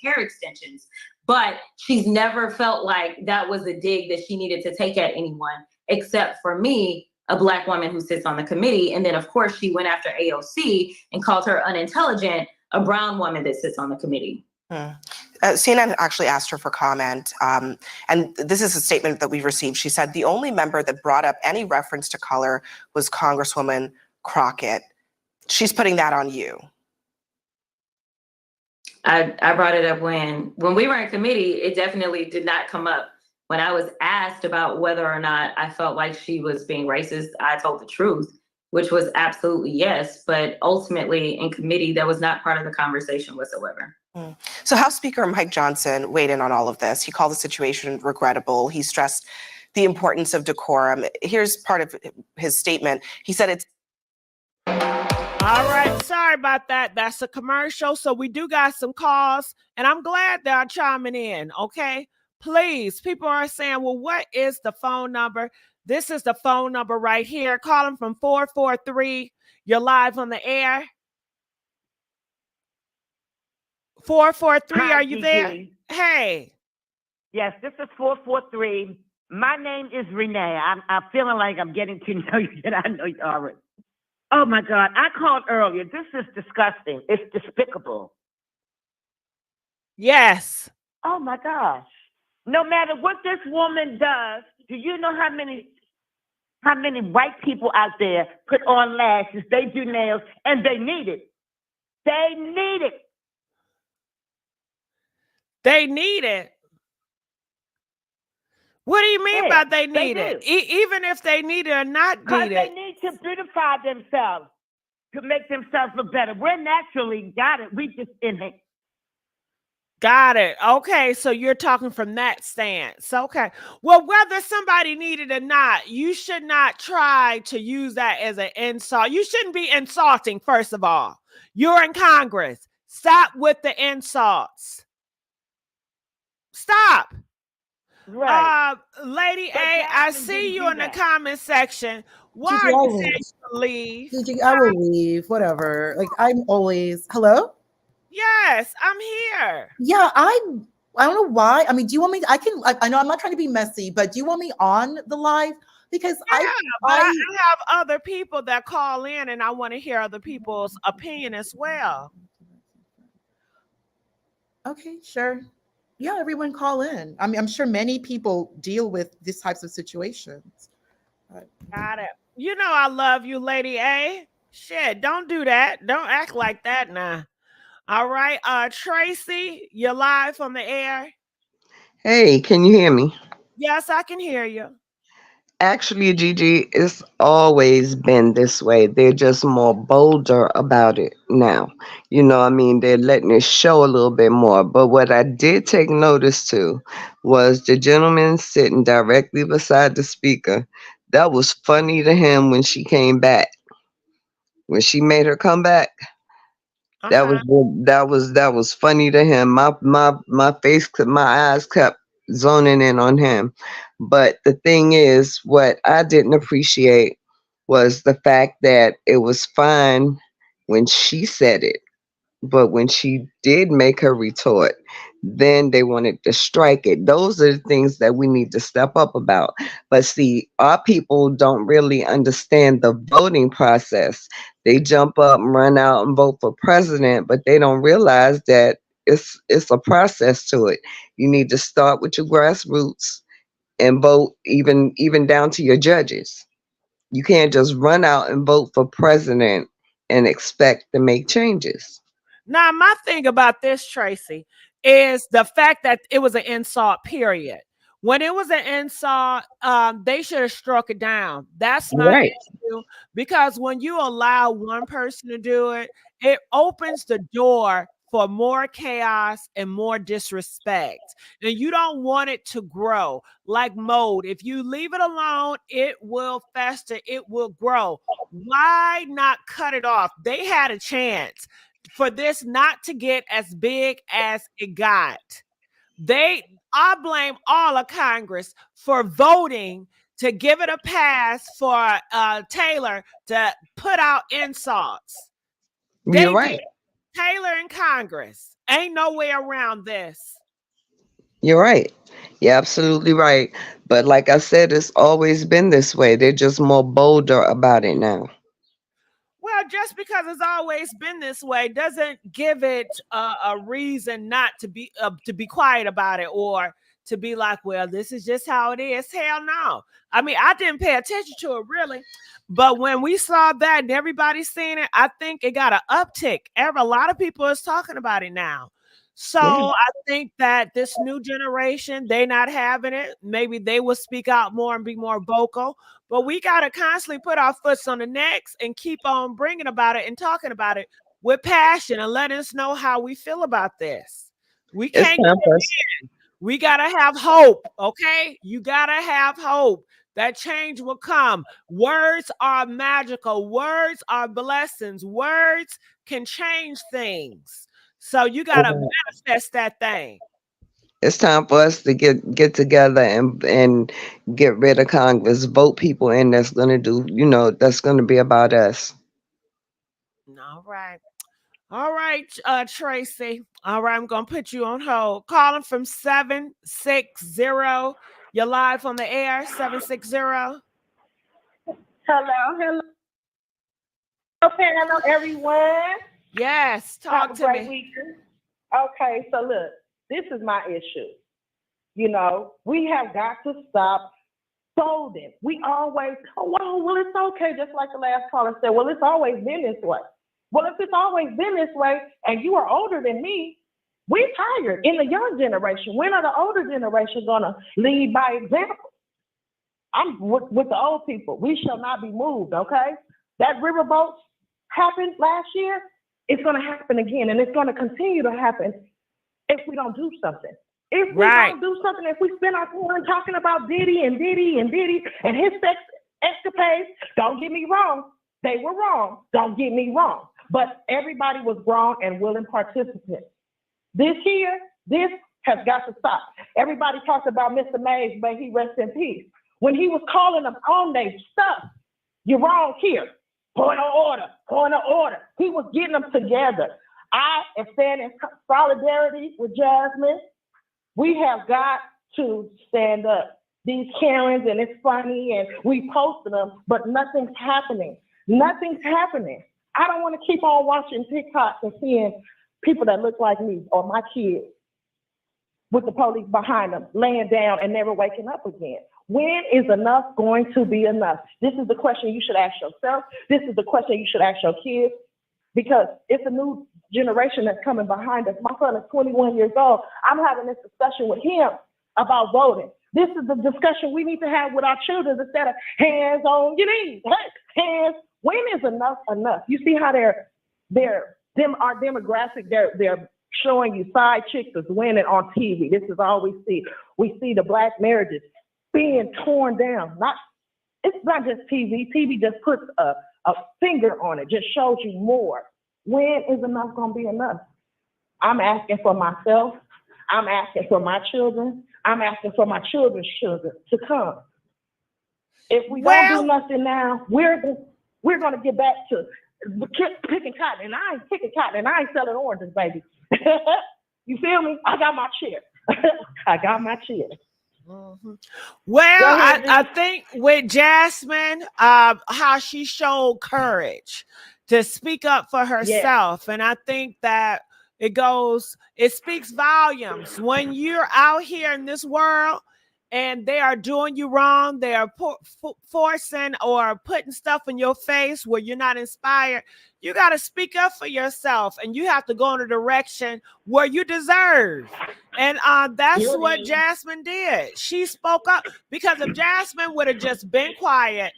Speaker 3: hair extensions. But she's never felt like that was a dig that she needed to take at anyone, except for me, a Black woman who sits on the committee. And then, of course, she went after AOC and called her unintelligent, a brown woman that sits on the committee.
Speaker 7: CNN actually asked her for comment, and this is a statement that we received. She said, the only member that brought up any reference to color was Congresswoman Crockett. She's putting that on you.
Speaker 3: I brought it up when we were in committee. It definitely did not come up. When I was asked about whether or not I felt like she was being racist, I told the truth, which was absolutely yes. But ultimately in committee, that was not part of the conversation whatsoever.
Speaker 7: So House Speaker Mike Johnson weighed in on all of this. He called the situation regrettable. He stressed the importance of decorum. Here's part of his statement. He said it's
Speaker 1: all right, sorry about that. That's a commercial. So we do got some calls, and I'm glad they're chiming in, okay? Please, people are saying, well, what is the phone number? This is the phone number right here. Call them from 443. You're live on the air. 443,
Speaker 9: Hi,
Speaker 1: are you there?
Speaker 9: Gigi.
Speaker 1: Hey.
Speaker 9: Yes, this is 443. My name is Renee. I'm feeling like I'm getting to know you, and I know you already. Oh my God, I called earlier. This is disgusting. It's despicable.
Speaker 1: Yes.
Speaker 9: Oh my gosh. No matter what this woman does, do you know how many white people out there put on lashes, they do nails, and they need it. They need it.
Speaker 1: They need it. What do you mean by they need it? Even if they need it or not need it?
Speaker 9: Because they need to beautify themselves to make themselves look better. We're naturally got it. We just innate.
Speaker 1: Got it. Okay, so you're talking from that stance. Okay. Well, whether somebody needed it or not, you should not try to use that as an insult. You shouldn't be insulting, first of all. You're in Congress. Stop with the insults. Stop.
Speaker 9: Right.
Speaker 1: Lady A, I see you in the comment section. Why
Speaker 8: Gigi,
Speaker 1: are you saying you leave?
Speaker 8: Gigi, I will leave. Whatever. Like, I'm always hello.
Speaker 1: Yes, I'm here.
Speaker 8: Yeah, I don't know why. I mean, do you want me? I know I'm not trying to be messy, but do you want me on the live? Because
Speaker 1: I have other people that call in, and I want to hear other people's opinion as well.
Speaker 8: Okay, sure. Yeah, everyone call in. I mean, I'm sure many people deal with these types of situations.
Speaker 1: Got it. You know I love you, Lady A. Shit, don't do that. Don't act like that now. All right, Tracy, you're live on the air.
Speaker 10: Hey, can you hear me?
Speaker 1: Yes, I can hear you.
Speaker 5: Actually, Gigi, it's always been this way. They're just more bolder about it now. You know, I mean, they're letting it show a little bit more. But what I did take notice to was the gentleman sitting directly beside the speaker. That was funny to him when she came back. When she made her come back,
Speaker 1: Uh-huh.
Speaker 5: that was funny to him. My eyes kept zoning in on him. But the thing is, what I didn't appreciate was the fact that it was fine when she said it, but when she did make her retort, then they wanted to strike it. Those are the things that we need to step up about. But see, our people don't really understand the voting process. They jump up and run out and vote for president, but they don't realize that it's a process to it. You need to start with your grassroots and vote even down to your judges. You can't just run out and vote for president and expect to make changes.
Speaker 1: Now, my thing about this, Tracy, is the fact that it was an insult, period. When it was an insult, they should have struck it down. That's my
Speaker 5: Right.
Speaker 1: issue. Because when you allow one person to do it, it opens the door for more chaos and more disrespect. And you don't want it to grow like mold. If you leave it alone, it will fester, it will grow. Why not cut it off? They had a chance for this not to get as big as it got. I blame all of Congress for voting to give it a pass for Taylor to put out insults.
Speaker 5: You're
Speaker 1: They
Speaker 5: right.
Speaker 1: did. Taylor and Congress. Ain't no way around this.
Speaker 5: You're right. You're absolutely right. But like I said, it's always been this way. They're just more bolder about it now.
Speaker 1: Well, just because it's always been this way doesn't give it a reason not to be quiet about it, or to be like, well, this is just how it is. Hell no. I mean, I didn't pay attention to it really, but when we saw that and everybody's seeing it, I think it got an uptick. A lot of people is talking about it now. So
Speaker 5: Yeah.
Speaker 1: I think that this new generation, they not having it. Maybe they will speak out more and be more vocal. But we got to constantly put our foots on the necks and keep on bringing about it and talking about it with passion and letting us know how we feel about this. We
Speaker 5: It's
Speaker 1: can't
Speaker 5: time
Speaker 1: give
Speaker 5: for us.
Speaker 1: in. We got to have hope, okay? You got to have hope that change will come. Words are magical. Words are blessings. Words can change things. So you got to manifest that thing.
Speaker 5: It's time for us to get together and get rid of Congress. Vote people in that's gonna do, that's gonna be about us.
Speaker 1: All right. All right, Tracy. All right, I'm gonna put you on hold. Calling from 760. You're live on the air. 760.
Speaker 9: Hello. Panel, everyone.
Speaker 1: Yes,
Speaker 9: Have
Speaker 1: talk
Speaker 9: a
Speaker 1: to
Speaker 9: great
Speaker 1: me.
Speaker 9: weekend. Okay, so look, this is my issue. You know, we have got to stop folding. We always, well, it's okay. Just like the last caller said, well, it's always been this way. Well, if it's always been this way and you are older than me, we're tired in the young generation. When are the older generation gonna lead by example? I'm with the old people. We shall not be moved, okay? That riverboat happened last year. It's gonna happen again, and it's gonna continue to happen if we don't do something. If we don't do something, if we spend our time talking about Diddy and his sex escapades, don't get me wrong, they were wrong. Don't get me wrong. But everybody was wrong and willing participants. This year, this has got to stop. Everybody talks about Mr. Mays, may he rest in peace. When he was calling them on their stuff, you're wrong here. Point of order. He was getting them together. I am standing in solidarity with Jasmine. We have got to stand up. These Karens, and it's funny, and we posted them, but nothing's happening. Nothing's happening. I don't want to keep on watching TikToks and seeing people that look like me or my kids with the police behind them, laying down and never waking up again. When is enough going to be enough? This is the question you should ask yourself. This is the question you should ask your kids, because it's a new generation that's coming behind us. My son is 21 years old. I'm having this discussion with him about voting. This is the discussion we need to have with our children instead of hands on your knees. Hands. When is enough enough? You see how our demographic, they're showing you side chicks is winning on TV. This is all we see. We see the black marriages being torn down. It's not just TV. TV just puts a finger on it, just shows you more. When is enough going to be enough? I'm asking for myself. I'm asking for my children. I'm asking for my children's children to come. If we don't do nothing now, we're going to get back to picking cotton. And I ain't picking cotton, and I ain't selling oranges, baby. You feel me? I got my chair. I got my chair.
Speaker 1: Mm-hmm. Well, I think with Jasmine, how she showed courage to speak up for herself. And I think that it speaks volumes when you're out here in this world and they are doing you wrong. They are forcing or putting stuff in your face where you're not inspired. You got to speak up for yourself, and you have to go in a direction where you deserve. And that's what Jasmine did. She spoke up, because if Jasmine would have just been quiet,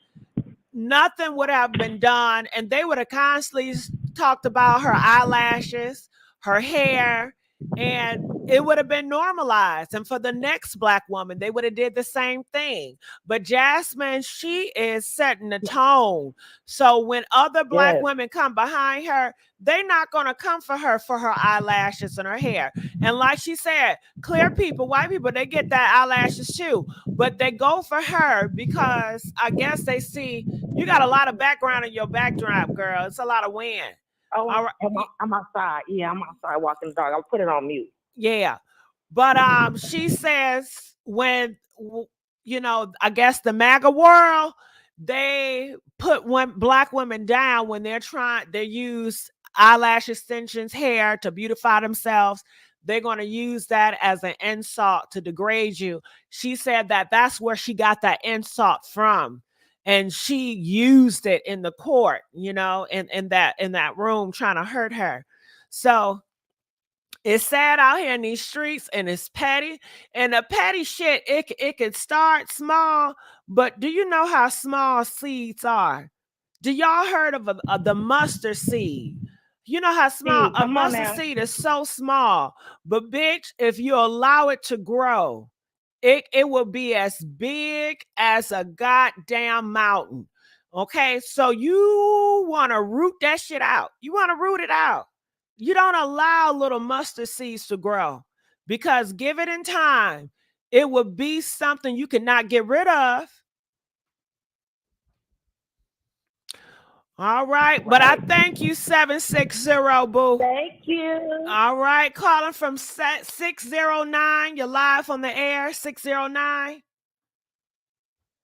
Speaker 1: nothing would have been done. And they would have constantly talked about her eyelashes, her hair, and it would have been normalized. And for the next Black woman, they would have did the same thing. But Jasmine, she is setting the tone. So when other Black women come behind her, they're not going to come for her eyelashes and her hair. And like she said, clear people, white people, they get that eyelashes too. But they go for her because I guess they see you got a lot of background in your backdrop, girl. It's a lot of wind.
Speaker 9: Oh, all right. I'm outside. Yeah, I'm outside walking the dog. I'll put it on mute.
Speaker 1: Yeah. But she says when, I guess the MAGA world, they put Black women down when they use eyelash extensions, hair to beautify themselves. They're going to use that as an insult to degrade you. She said that that's where she got that insult from. And she used it in the court, in that room trying to hurt her. So it's sad out here in these streets, and it's petty. And the petty shit, it can start small, but do you know how small seeds are? Do y'all heard of the mustard seed? You know how small a mustard seed is so small, but bitch, if you allow it to grow, it will be as big as a goddamn mountain. Okay, so you want to root that shit out. You want to root it out. You don't allow little mustard seeds to grow, because give it in time, it will be something you cannot get rid of. All right, but I thank you, 760, boo.
Speaker 9: Thank you.
Speaker 1: All right, calling from 609. You're live on the air, 609.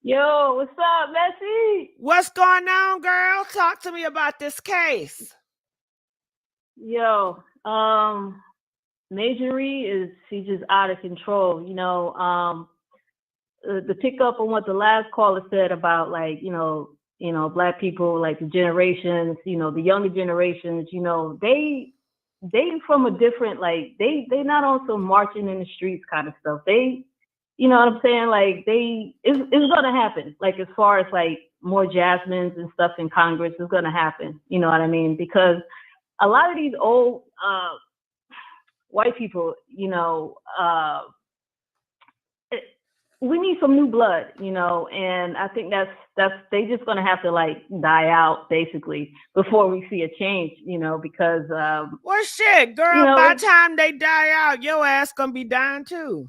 Speaker 10: Yo, what's up, Messy?
Speaker 1: What's going on, girl? Talk to me about this case.
Speaker 10: Yo, Marjorie she's just out of control. To pick up on what the last caller said about, like, Black people, like the generations, the younger generations, they from a different, like, they not also marching in the streets kind of stuff. They, you know what I'm saying? Like, it's gonna happen. Like, as far as like more Jasmines and stuff in Congress, is gonna happen. You know what I mean? Because a lot of these old white people, we need some new blood, and I think that's they just gonna have to, like, die out basically before we see a change, because
Speaker 1: well, shit, girl, by the time they die out, your ass gonna be dying too.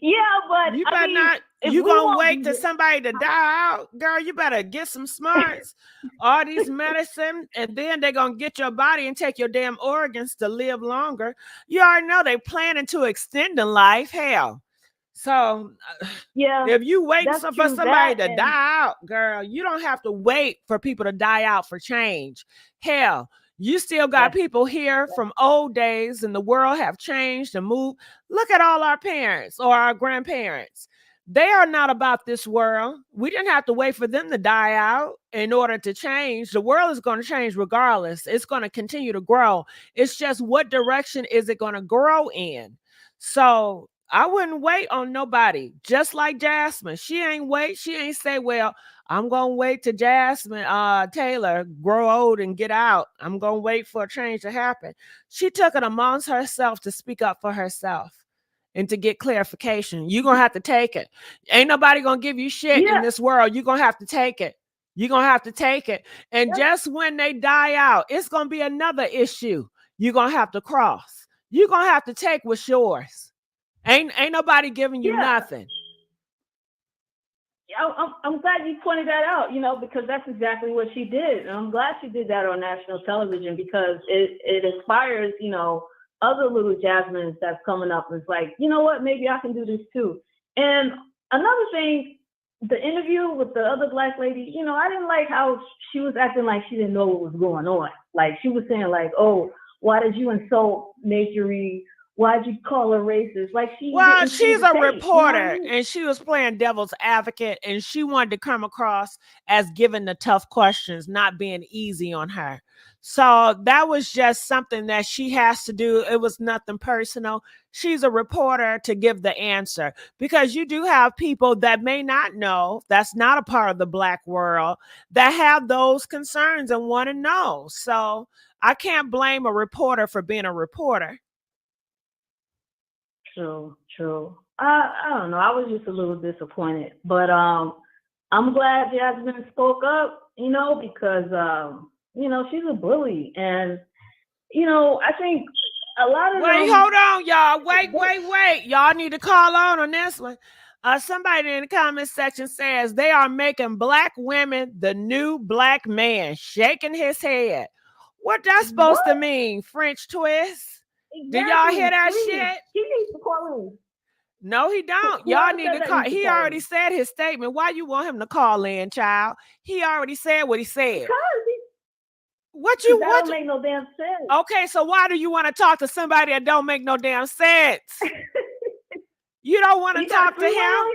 Speaker 10: Yeah, but
Speaker 1: you better not. You gonna wait till somebody to die out, girl? You better get some smarts, all these medicine, and then they're gonna get your body and take your damn organs to live longer. You already know they planning to extend the life. Hell, so
Speaker 10: yeah,
Speaker 1: if you wait for somebody to die out, girl, you don't have to wait for people to die out for change. Hell, you still got people here from old days, and the world have changed and moved. Look at all our parents or our grandparents. They are not about this world. We didn't have to wait for them to die out in order to change. The world is going to change regardless. It's going to continue to grow. It's just, what direction is it going to grow in? So I wouldn't wait on nobody. Just like Jasmine. She ain't wait. She ain't say, well, I'm going to wait till Jasmine Taylor grow old and get out. I'm going to wait for a change to happen. She took it amongst herself to speak up for herself and to get clarification. You're going to have to take it. Ain't nobody going to give you shit in this world. You're going to have to take it. You're going to have to take it. And just when they die out, it's going to be another issue you're going to have to cross. You're going to have to take what's yours. Ain't nobody giving you nothing.
Speaker 10: I'm glad you pointed that out, you know, because that's exactly what she did. And I'm glad she did that on national television because it inspires, you know, other little Jasmines that's coming up. It's like, you know what, maybe I can do this too. And another thing, the interview with the other Black lady, you know, I didn't like how she was acting like she didn't know what was going on. Like she was saying like, oh, why did you insult Marjorie? Why'd you call her racist? Like
Speaker 1: she's a reporter, you know? And she was playing devil's advocate, and she wanted to come across as giving the tough questions, not being easy on her. So that was just something that she has to do. It was nothing personal. She's a reporter to give the answer because you do have people that may not know, that's not a part of the Black world, that have those concerns and want to know. So I can't blame a reporter for being a reporter.
Speaker 10: True. I don't know. I was just a little disappointed, but I'm glad Jasmine spoke up, you know, because you know, she's a bully, and you know, I think a lot of
Speaker 1: hold on, y'all. Wait. Y'all need to call on this one. Somebody in the comment section says they are making Black women the new Black man, shaking his head. What that's supposed to mean? French twist? Exactly. Did y'all hear that shit?
Speaker 10: He needs to call in.
Speaker 1: No, he don't. Y'all need to call. He already said his statement. Why you want him to call in, child? He already said what he said.
Speaker 10: That don't make no damn sense.
Speaker 1: Okay, so why do you want to talk to somebody that don't make no damn sense? You don't want to talk to him.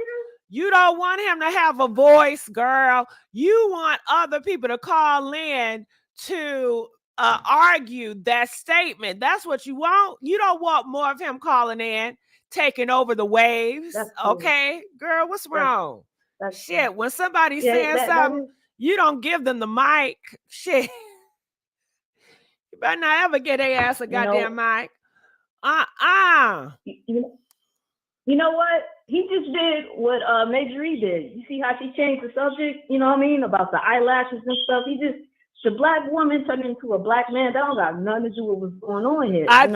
Speaker 1: You don't want him to have a voice, girl. You want other people to call in to argue that statement. That's what you want. You don't want more of him calling in, taking over the waves. Okay, girl, what's wrong? That's shit. When somebody's saying something, you don't give them the mic. Shit. You better not ever get their ass a goddamn mic.
Speaker 10: You know what? He just did what Marjorie did. You see how she changed the subject? You know what I mean? About the eyelashes and stuff. The Black woman turned into a Black man. That don't got nothing to do with what's going on here.
Speaker 1: I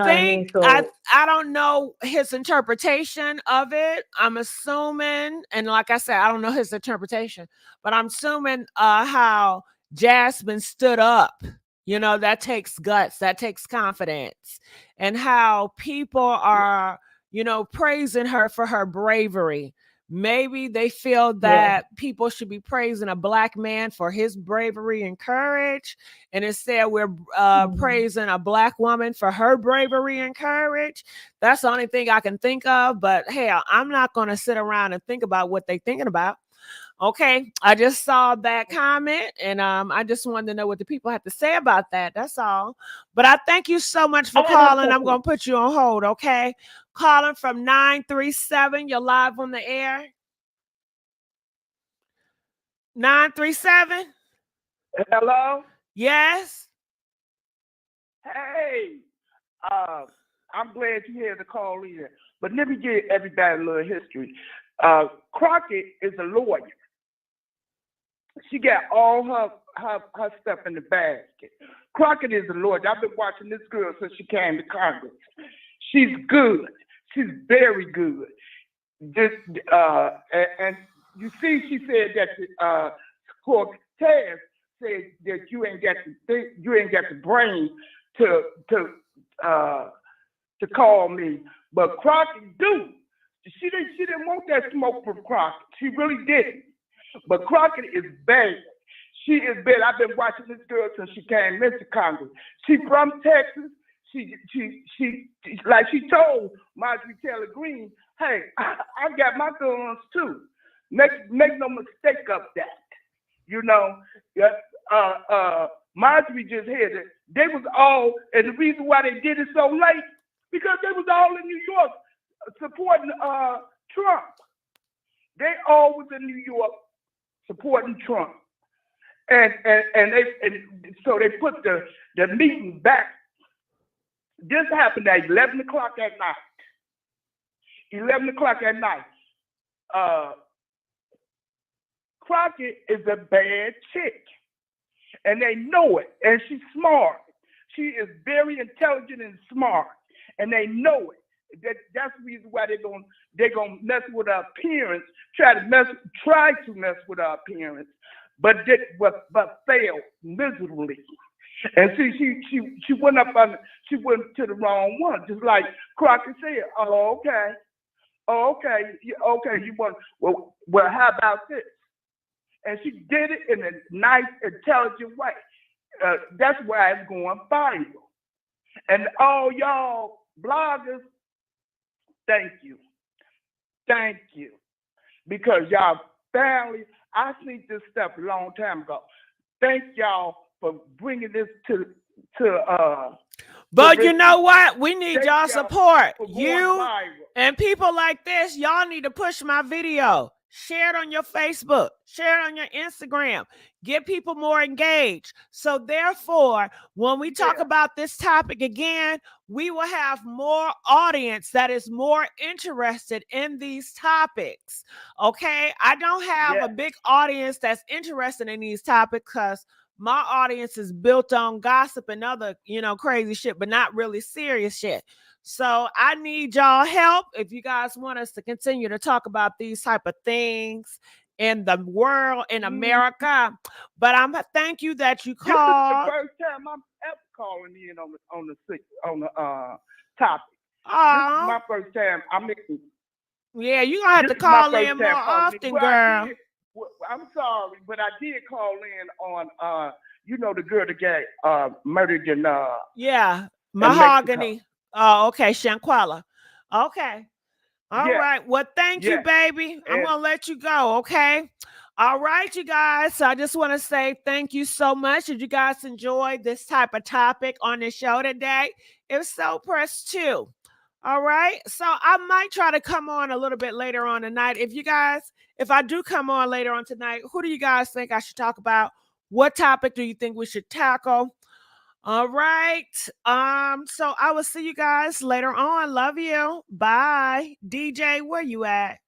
Speaker 1: don't know his interpretation of it. I'm assuming, and like I said, I don't know his interpretation, but I'm assuming how Jasmine stood up. You know, that takes guts, that takes confidence, and how people are, you know, praising her for her bravery. Maybe they feel that people should be praising a Black man for his bravery and courage. And instead we're praising a Black woman for her bravery and courage. That's the only thing I can think of. But hell, I'm not going to sit around and think about what they're thinking about. Okay, I just saw that comment, and I just wanted to know what the people have to say about that. That's all. But I thank you so much for calling. I'm going to put you on hold, okay? Calling from 937. You're live on the air. 937?
Speaker 11: Hello?
Speaker 1: Yes?
Speaker 11: Hey, I'm glad you're here to call in. But let me give everybody a little history. Crockett is a lawyer. She got all her stuff in the basket. Crockett is a lawyer. I've been watching this girl since she came to Congress. She's good. She's very good. And you see, she said that Cortez said that you ain't got the brain to call me, but Crockett do. She didn't want that smoke from Crockett. She really didn't. But Crockett is bad. She is bad. I've been watching this girl since she came into Congress. She from Texas. She like she told Marjorie Taylor Greene, hey, I got my guns too. Make no mistake of that. You know, Marjorie just had it. They was all, and the reason why they did it so late, because they was all in New York supporting Trump. They always in New York supporting Trump. And so they put the meeting back. This happened at 11 o'clock at night. 11 o'clock at night. Crockett is a bad chick. And they know it. And she's smart. She is very intelligent and smart. And they know it. That's the reason why they're gonna mess with her appearance, try to mess with her appearance, but failed miserably. And see, she went she went to the wrong one, just like Crockett said. Oh, okay, you want, well, how about this? And she did it in a nice, intelligent way. That's why it's going viral. And all y'all bloggers, thank you. Because y'all finally, I seen this stuff a long time ago. Thank y'all for bringing this to
Speaker 1: but you know what? We need y'all support. You and people like this, y'all need to push my video. Share it on your Facebook. Share it on your Instagram. Get people more engaged. So therefore, when we talk about this topic again, we will have more audience that is more interested in these topics. Okay? I don't have a big audience that's interested in these topics because my audience is built on gossip and other, crazy shit, but not really serious shit. So I need y'all help if you guys want us to continue to talk about these type of things in the world, in America. But thank you that you called.
Speaker 11: This is the first time I'm ever calling in on the topic. This is my first time.
Speaker 1: Yeah, you're gonna have to call in more often, girl.
Speaker 11: I'm sorry, but I did call in on the girl that got murdered in
Speaker 1: Mahogany. Oh, okay, Shanquella. Okay. All right. Well, thank you, baby. I'm gonna let you go, okay? All right, you guys. So I just want to say thank you so much. Did you guys enjoy this type of topic on the show today? If so, press 2. All right. So I might try to come on a little bit later on tonight. If I do come on later on tonight, who do you guys think I should talk about? What topic do you think we should tackle? All right. So I will see you guys later on. Love you. Bye. DJ, where you at?